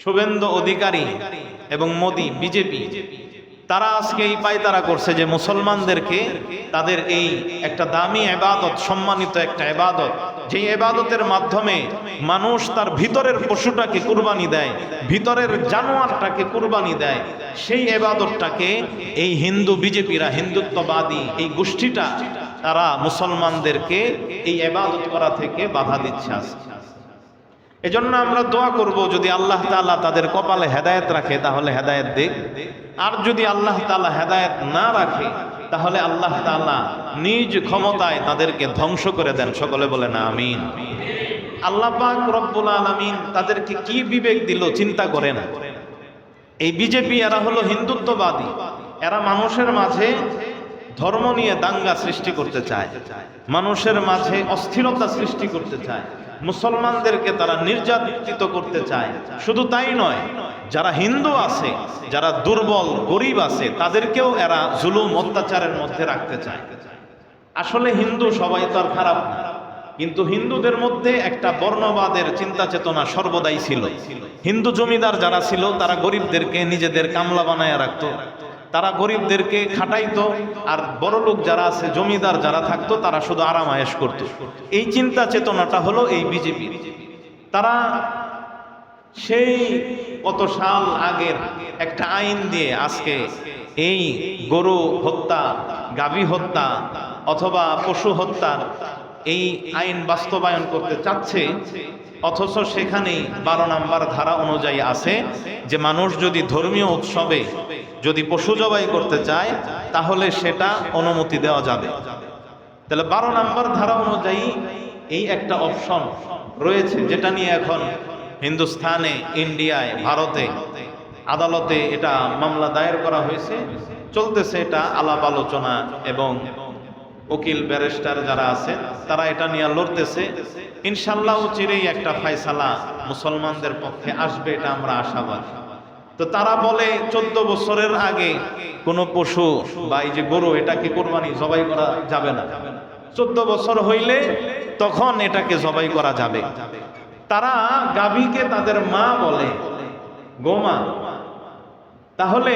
শুভেন্দু অধিকারী এবং মোদি বিজেপি তারা আজকে এই পায়তারা করছে যে মুসলমানদেরকে তাদের এই একটা দামি ইবাদত, সম্মানিত একটা ইবাদত, যে ইবাদতের মাধ্যমে মানুষ তার ভিতরের পশুটাকে কুরবানি দেয়, ভিতরের জানোয়ারটাকে কুরবানি দেয়, সেই ইবাদতটাকে এই হিন্দু বিজেপিরা, হিন্দুত্ববাদী এই গোষ্ঠীটা তারা মুসলমানদেরকে এই ইবাদত করা থেকে বাধা দিচ্ছে আজকে। এজন্য আমরা দোয়া করব, যদি আল্লাহ তাআলা তাদের কপালে হেদায়েত রাখে তাহলে হেদায়েত দিক, আর যদি আল্লাহ তাআলা হেদায়েত না রাখে তাহলে আল্লাহ তাআলা নিজ ক্ষমতায় তাদেরকে ধ্বংস করে দেন। সকলে বলেন আমিন। আল্লাহ পাক রব্বুল আলামিন তাদেরকে কি বিবেক দিল চিন্তা করেন। এই বিজেপি এরা হলো হিন্দুত্ববাদী, এরা মানুষের মাঝে ধর্ম নিয়ে দাঙ্গা সৃষ্টি করতে চায়, মানুষের মাঝে অস্থিরতা সৃষ্টি করতে চায়, মুসলমানদেরকে তারা নির্যাতিত করতে চায়। শুধু তাই নয়, যারা হিন্দু আছে, যারা দুর্বল গরিব আছে, তাদেরকেও এরা জুলুম অত্যাচারের মধ্যে রাখতে চায়। আসলে হিন্দু সবাই তো আর খারাপ না, কিন্তু হিন্দুদের মধ্যে একটা বর্ণবাদের চিন্তা চেতনা সর্বদাই ছিল। হিন্দু জমিদার যারা ছিল তারা গরিবদেরকে নিজেদের কামলা বানায় রাখতো, তারা গরিবদেরকে খাটাইতো, আর বড় লোক যারা আছে, জমিদার যারা থাকতো, তারা শুধু আরাম আয়েশ করত। এই চিন্তা চেতনাটা হলো এই বিজেপি। তারা সেই কত সাল আগের একটা আইন দিয়ে আজকে এই গরু হত্যা, গাভী হত্যা অথবা পশু হত্যার এই আইন বাস্তবায়ন করতে চাচ্ছে, অথচ সেখানেই 12 নম্বর ধারা অনুযায়ী আছে যে মানুষ যদি ধর্মীয় উৎসবে যদি পশু জবাই করতে চায় তাহলে সেটা অনুমতি দেওয়া যাবে। তাহলে 12 নম্বর ধারা অনুযায়ী এই একটা অপশন রয়েছে, যেটা নিয়ে এখন হিন্দুস্তানে, ইন্ডিয়ায়, ভারতে আদালতে এটা মামলা দায়ের করা হয়েছে, চলতেছে এটা আলাপ আলোচনা, এবং উকিল ব্যারিস্টার যারা আছে তারা এটা নিয়ে লড়তেছে। ইনশাআল্লাহ চিরেই একটা ফয়সালা মুসলমানদের পক্ষে আসবে, এটা আমরা আশাবাদী। তো তারা বলে 14 বছরের আগে কোনো পশু বা এই যে গরু, এটাকে কোরবানি জবাই করা যাবে না। 14 বছর হইলে তখন এটাকে জবাই করা যাবে। তারা গাভীকে তাদের মা বলে, গোমা। তাহলে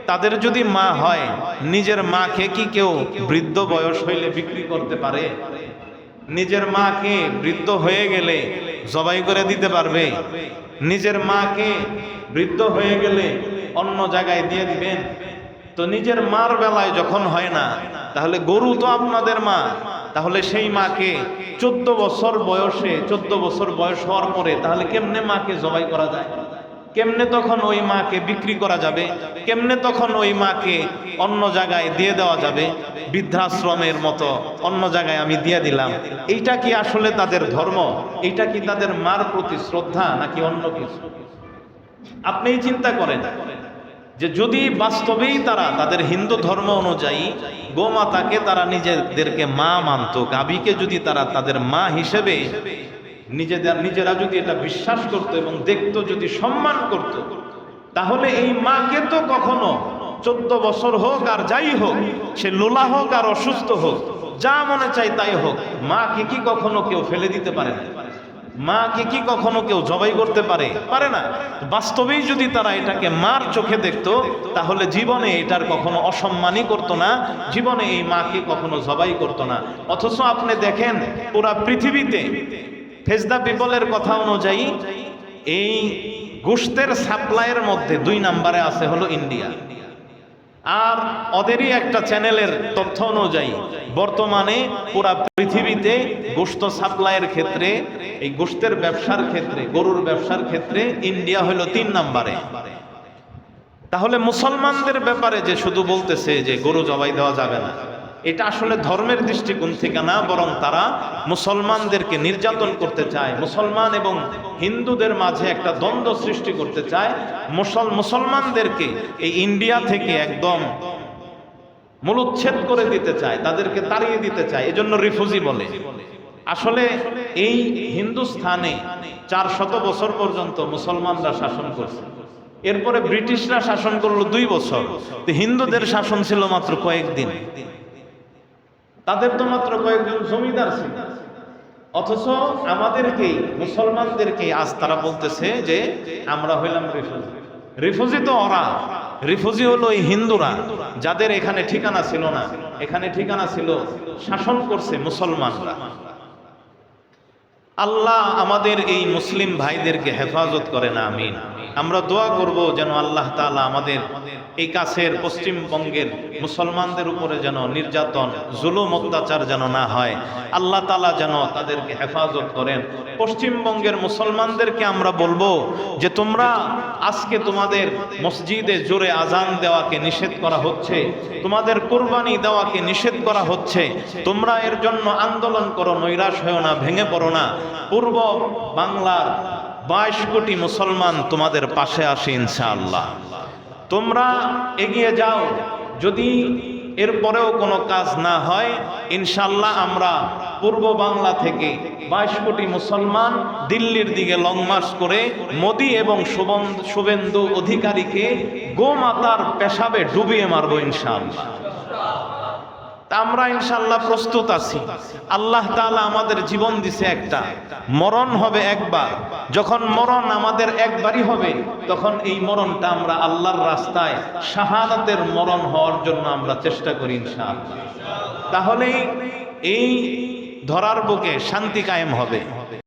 তাদের যদি মা হয়, নিজের মাকে কি কেউ বৃদ্ধ বয়স হইলে বিক্রি করতে পারে? নিজের মাকে বৃদ্ধ হয়ে গেলে জবাই করে দিতে পারবে? নিজের মাকে বৃদ্ধ হয়ে গেলে অন্য জায়গায় দিয়ে দিবেন? তো নিজের মার বেলায় যখন হয় না, তাহলে গরু তো আপনাদের মা, তাহলে সেই মাকে 14 বছর বয়সে, 14 বছর বয়স হওয়ার পরে তাহলে কেমনে মাকে জবাই করা যায়? কেমনে তখন ওই মাকে বিক্রি করা যাবে? কেমনে তখন ওই মাকে অন্য জায়গায় দিয়ে দেওয়া যাবে? বৃদ্ধাশ্রমের মতো অন্য জায়গায় আমি দিয়ে দিলাম। এইটা কি আসলে তাদের ধর্ম? এইটা কি তাদের মার প্রতি শ্রদ্ধা, নাকি অন্য কিছু? আপনি চিন্তা করেন যে যদি বাস্তবেই তারা তাদের হিন্দু ধর্ম অনুযায়ী গোমাতাকে তারা নিজেদেরকে মা মানত, গাভীকে যদি তারা তাদের মা হিসেবে নিজেরা যদি এটা বিশ্বাস করত এবং দেখতো, যদি সম্মান করত, তাহলে এই মাকে তো কখনো 14 বছর হোক আর যাই হোক, সে লোলা হোক আর অসুস্থ হোক, যা মনে চাই তাই হোক, মাকে কি কখনো কেউ ফেলে দিতে পারে না? মাকে কি কখনো কেউ জবাই করতে পারে? পারে না। বাস্তবেই যদি তারা এটাকে মার চোখে দেখতো, তাহলে জীবনে এটার কখনো অসম্মানই করতো না, জীবনে এই মাকে কখনো জবাই করতো না। অথচ আপনি দেখেন পুরা পৃথিবীতে ফেজদা পিপলের কথা অনুযায়ী এই গোশতের সাপ্লাইয়ের মধ্যে 2 নম্বরে আছে হলো ইন্ডিয়া। আর ওদেরই একটা চ্যানেলের তথ্য অনুযায়ী বর্তমানে পুরা পৃথিবীতে গোশত সাপ্লাইয়ের ক্ষেত্রে, এই গোশতের ব্যবসার ক্ষেত্রে, গরুর ব্যবসার ক্ষেত্রে ইন্ডিয়া হলো 3 নম্বরে। তাহলে মুসলমানদের ব্যাপারে যে শুধু বলতেছে যে গরু জবাই দেওয়া যাবে না, এটা আসলে ধর্মের দৃষ্টিকোণ থেকে না, বরং তারা মুসলমানদেরকে নির্যাতন করতে চায়, মুসলমান এবং হিন্দুদের মাঝে একটা দ্বন্দ্ব সৃষ্টি করতে চায়, মুসলমানদেরকে এই ইন্ডিয়া থেকে একদম মূলচ্ছেদ করে দিতে চায়, তাদেরকে তাড়িয়ে দিতে চায়। এজন্য রিফিউজি বলে। আসলে এই হিন্দুস্থানে 400 বছর পর্যন্ত মুসলমানরা শাসন করছে, এরপরে ব্রিটিশরা শাসন করলো 2 বছর। তো হিন্দুদের শাসন ছিল মাত্র কয়েকদিন, তাদের তো মাত্র কয়েকজন জমিদার ছিল। অথচ আমাদেরকে মুসলমানদেরকে আজ তারা বলতেছে যে আমরা হইলাম রিফিউজি। রিফিউজি তো ওরা, রিফিউজি হলো এই হিন্দুরা, যাদের এখানে ঠিকানা ছিল না, এখানে ঠিকানা ছিল, শাসন করছে মুসলমানরা। আল্লাহ আমাদের এই মুসলিম ভাইদেরকে হেফাজত করেন, আমিন। আমরা দোয়া করব যেন আল্লাহ তাআলা আমাদের এই কাছের পশ্চিমবঙ্গের মুসলমানদের উপরে যেন নির্যাতন, জুলুম, অত্যাচার যেন না হয়। আল্লাহ তাআলা যেন তাদেরকে হেফাজত করেন। পশ্চিমবঙ্গের মুসলমানদেরকে আমরা বলবো যে তোমরা আজকে তোমাদের মসজিদে জোরে আজান দেওয়াকে নিষেধ করা হচ্ছে, তোমাদের কুরবানি দেওয়াকে নিষেধ করা হচ্ছে। তোমরা এর জন্য আন্দোলন করো, নৈরাশ হও না, ভেঙে পড়ো না। পূর্ব বাংলার 22 কোটি মুসলমান তোমাদের পাশে আসে ইনশাআল্লাহ। তোমরা এগিয়ে যাও। যদি এরপরেও কোনো কাজ না হয়, ইনশাআল্লাহ আমরা পূর্ব বাংলা থেকে 22 কোটি মুসলমান দিল্লির দিকে লং মার্চ করে মোদি এবং শুভেন্দু অধিকারীকে গোমাতার পেশাবে ডুবিয়ে মারবো ইনশাআল্লাহ। তা আমরা ইনশাআল্লাহ প্রস্তুত আছি। আল্লাহ তাআলা আমাদের জীবন দিছে একটা, মরণ হবে একবার। যখন মরণ আমাদের একবারই হবে, তখন এই মরণটা আমরা আল্লাহর রাস্তায় শাহাদাতের মরণ হওয়ার জন্য আমরা চেষ্টা করি ইনশাআল্লাহ। তাহলেই এই ধরার বুকে শান্তি কায়েম হবে।